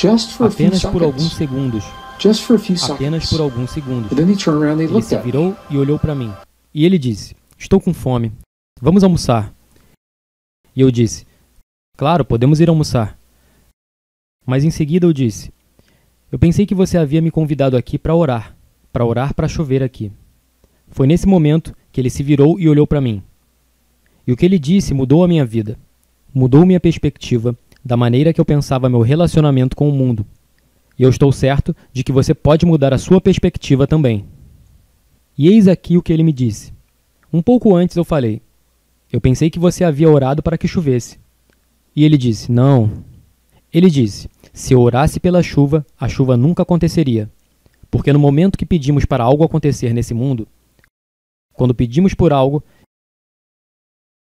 apenas por alguns segundos. Apenas por alguns segundos. Ele se virou e olhou para mim. E ele disse: estou com fome. Vamos almoçar. E eu disse: claro, podemos ir almoçar. Mas em seguida eu disse: eu pensei que você havia me convidado aqui para orar para chover aqui. Foi nesse momento que ele se virou e olhou para mim. E o que ele disse mudou a minha vida. Mudou minha perspectiva da maneira que eu pensava meu relacionamento com o mundo. E eu estou certo de que você pode mudar a sua perspectiva também. E eis aqui o que ele me disse. Um pouco antes eu falei: eu pensei que você havia orado para que chovesse. E ele disse: não. Ele disse: se eu orasse pela chuva, a chuva nunca aconteceria. Porque no momento que pedimos para algo acontecer nesse mundo, quando pedimos por algo,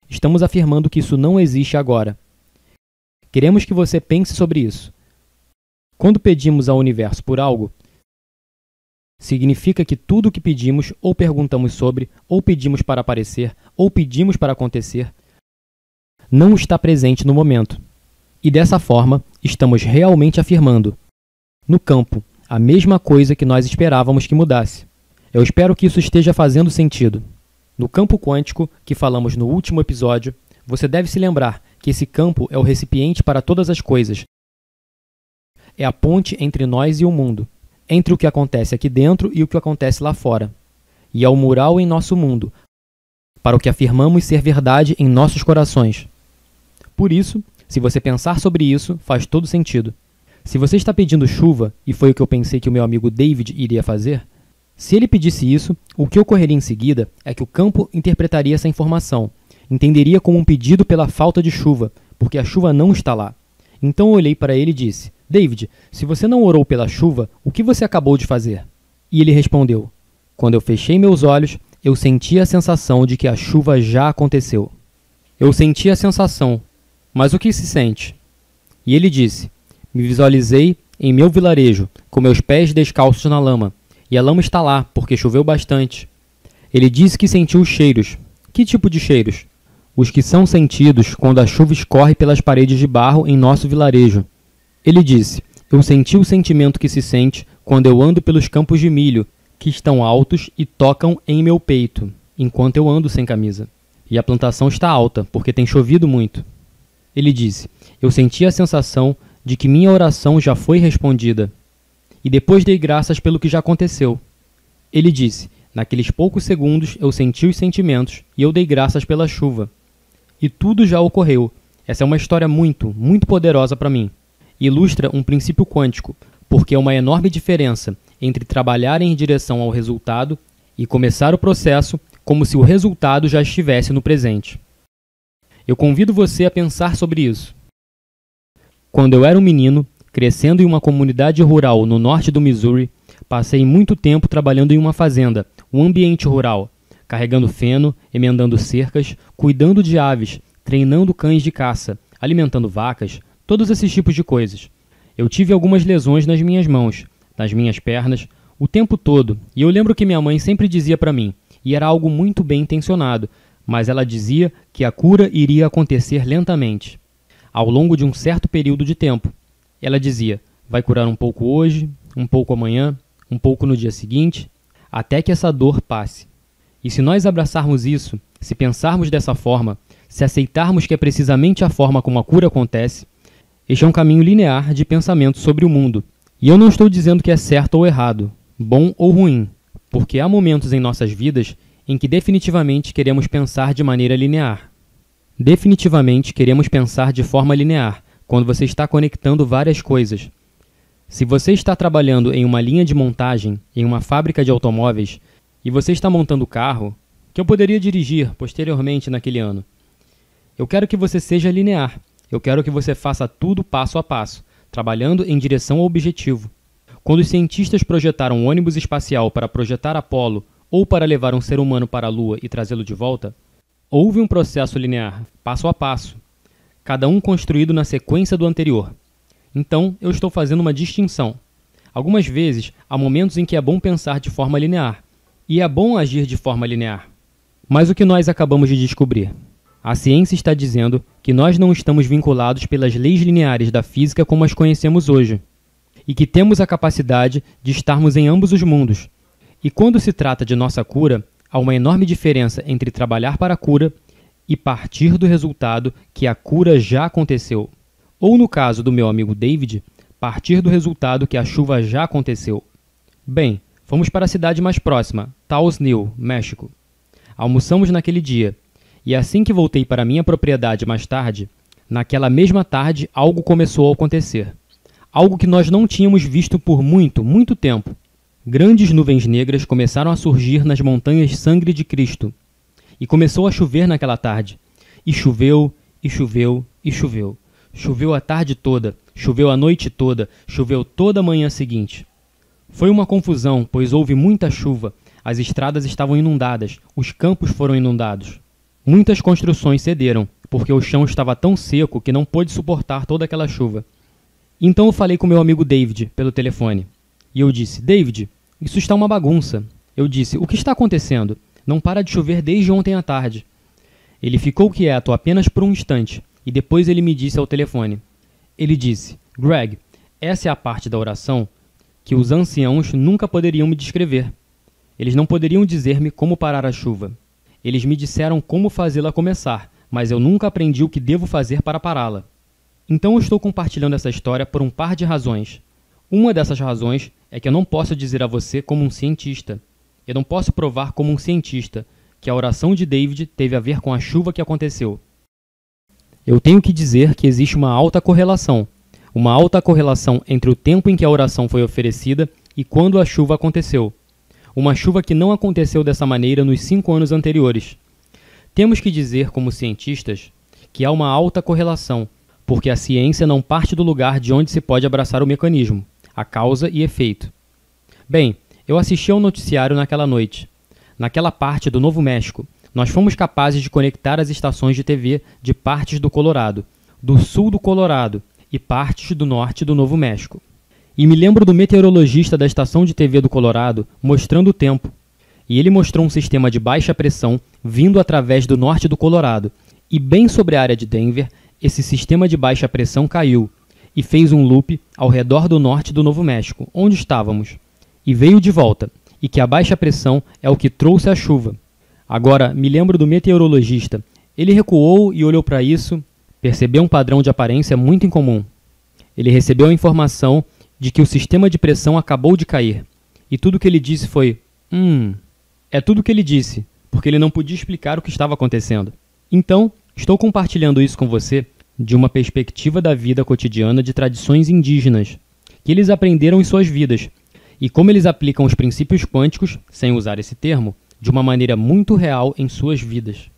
estamos afirmando que isso não existe agora. Queremos que você pense sobre isso. Quando pedimos ao universo por algo, significa que tudo o que pedimos ou perguntamos sobre, ou pedimos para aparecer, ou pedimos para acontecer, não está presente no momento. E dessa forma, estamos realmente afirmando, no campo, a mesma coisa que nós esperávamos que mudasse. Eu espero que isso esteja fazendo sentido. No campo quântico, que falamos no último episódio, você deve se lembrar que esse campo é o recipiente para todas as coisas. É a ponte entre nós e o mundo, entre o que acontece aqui dentro e o que acontece lá fora. E é o mural em nosso mundo, para o que afirmamos ser verdade em nossos corações. Por isso, se você pensar sobre isso, faz todo sentido. Se você está pedindo chuva, e foi o que eu pensei que o meu amigo David iria fazer, se ele pedisse isso, o que ocorreria em seguida é que o campo interpretaria essa informação, entenderia como um pedido pela falta de chuva, porque a chuva não está lá. Então eu olhei para ele e disse: David, se você não orou pela chuva, o que você acabou de fazer? E ele respondeu: quando eu fechei meus olhos, eu senti a sensação de que a chuva já aconteceu. Eu senti a sensação, mas o que se sente? E ele disse: me visualizei em meu vilarejo, com meus pés descalços na lama, e a lama está lá, porque choveu bastante. Ele disse que sentiu os cheiros. Que tipo de cheiros? Os que são sentidos quando a chuva escorre pelas paredes de barro em nosso vilarejo. Ele disse: eu senti o sentimento que se sente quando eu ando pelos campos de milho, que estão altos e tocam em meu peito, enquanto eu ando sem camisa. E a plantação está alta, porque tem chovido muito. Ele disse: eu senti a sensação de que minha oração já foi respondida. E depois dei graças pelo que já aconteceu. Ele disse: naqueles poucos segundos eu senti os sentimentos e eu dei graças pela chuva. E tudo já ocorreu. Essa é uma história muito, muito poderosa para mim. Ilustra um princípio quântico, porque é uma enorme diferença entre trabalhar em direção ao resultado e começar o processo como se o resultado já estivesse no presente. Eu convido você a pensar sobre isso. Quando eu era um menino, crescendo em uma comunidade rural no norte do Missouri, passei muito tempo trabalhando em uma fazenda, um ambiente rural, carregando feno, emendando cercas, cuidando de aves, treinando cães de caça, alimentando vacas, todos esses tipos de coisas. Eu tive algumas lesões nas minhas mãos, nas minhas pernas, o tempo todo, e eu lembro que minha mãe sempre dizia para mim, e era algo muito bem intencionado, mas ela dizia que a cura iria acontecer lentamente, ao longo de um certo período de tempo. Ela dizia: vai curar um pouco hoje, um pouco amanhã, um pouco no dia seguinte, até que essa dor passe. E se nós abraçarmos isso, se pensarmos dessa forma, se aceitarmos que é precisamente a forma como a cura acontece, este é um caminho linear de pensamento sobre o mundo. E eu não estou dizendo que é certo ou errado, bom ou ruim, porque há momentos em nossas vidas em que definitivamente queremos pensar de maneira linear. Definitivamente queremos pensar de forma linear, quando você está conectando várias coisas. Se você está trabalhando em uma linha de montagem, em uma fábrica de automóveis, e você está montando o carro, que eu poderia dirigir posteriormente naquele ano, eu quero que você seja linear. Eu quero que você faça tudo passo a passo, trabalhando em direção ao objetivo. Quando os cientistas projetaram um ônibus espacial para projetar Apolo ou para levar um ser humano para a Lua e trazê-lo de volta, houve um processo linear, passo a passo, cada um construído na sequência do anterior. Então, eu estou fazendo uma distinção. Algumas vezes, há momentos em que é bom pensar de forma linear, e é bom agir de forma linear. Mas o que nós acabamos de descobrir? A ciência está dizendo que nós não estamos vinculados pelas leis lineares da física como as conhecemos hoje. e que temos a capacidade de estarmos em ambos os mundos. E quando se trata de nossa cura, há uma enorme diferença entre trabalhar para a cura e partir do resultado que a cura já aconteceu. Ou no caso do meu amigo David, partir do resultado que a chuva já aconteceu. Bem, fomos para a cidade mais próxima, Taos New, México. Almoçamos naquele dia, e assim que voltei para minha propriedade mais tarde, naquela mesma tarde algo começou a acontecer. Algo que nós não tínhamos visto por muito tempo. Grandes nuvens negras começaram a surgir nas montanhas Sangue de Cristo. E começou a chover naquela tarde. E choveu, e choveu, e choveu. Choveu a tarde toda, choveu a noite toda, choveu toda a manhã seguinte. Foi uma confusão, pois houve muita chuva. As estradas estavam inundadas, os campos foram inundados. Muitas construções cederam, porque o chão estava tão seco que não pôde suportar toda aquela chuva. Então eu falei com meu amigo David pelo telefone. E eu disse, David, isso está uma bagunça. Eu disse, o que está acontecendo? Não para de chover desde ontem à tarde. Ele ficou quieto apenas por um instante, e depois ele me disse ao telefone. Ele disse, Greg, essa é a parte da oração que os anciãos nunca poderiam me descrever. Eles não poderiam dizer-me como parar a chuva. Eles me disseram como fazê-la começar, mas eu nunca aprendi o que devo fazer para pará-la. Então eu estou compartilhando essa história por um par de razões. Uma dessas razões é que eu não posso dizer a você como um cientista. Eu não posso provar como um cientista que a oração de David teve a ver com a chuva que aconteceu. Eu tenho que dizer que existe uma alta correlação entre o tempo em que a oração foi oferecida e quando a chuva aconteceu. Uma chuva que não aconteceu dessa maneira nos 5 anos anteriores. Temos que dizer, como cientistas, que há uma alta correlação, porque a ciência não parte do lugar de onde se pode abraçar o mecanismo, a causa e efeito. Bem, eu assisti ao noticiário naquela noite. Naquela parte do Novo México, nós fomos capazes de conectar as estações de TV de partes do Colorado, do sul do Colorado e partes do norte do Novo México. E me lembro do meteorologista da estação de TV do Colorado mostrando o tempo. E ele mostrou um sistema de baixa pressão vindo através do norte do Colorado. E bem sobre a área de Denver, esse sistema de baixa pressão caiu e fez um loop ao redor do norte do Novo México, onde estávamos. E veio de volta, e que a baixa pressão é o que trouxe a chuva. Agora, me lembro do meteorologista. Ele recuou e olhou para isso, percebeu um padrão de aparência muito incomum. Ele recebeu a informação de que o sistema de pressão acabou de cair. E tudo que ele disse foi, É tudo o que ele disse, porque ele não podia explicar o que estava acontecendo. Então, estou compartilhando isso com você de uma perspectiva da vida cotidiana de tradições indígenas, que eles aprenderam em suas vidas, e como eles aplicam os princípios quânticos, sem usar esse termo, de uma maneira muito real em suas vidas.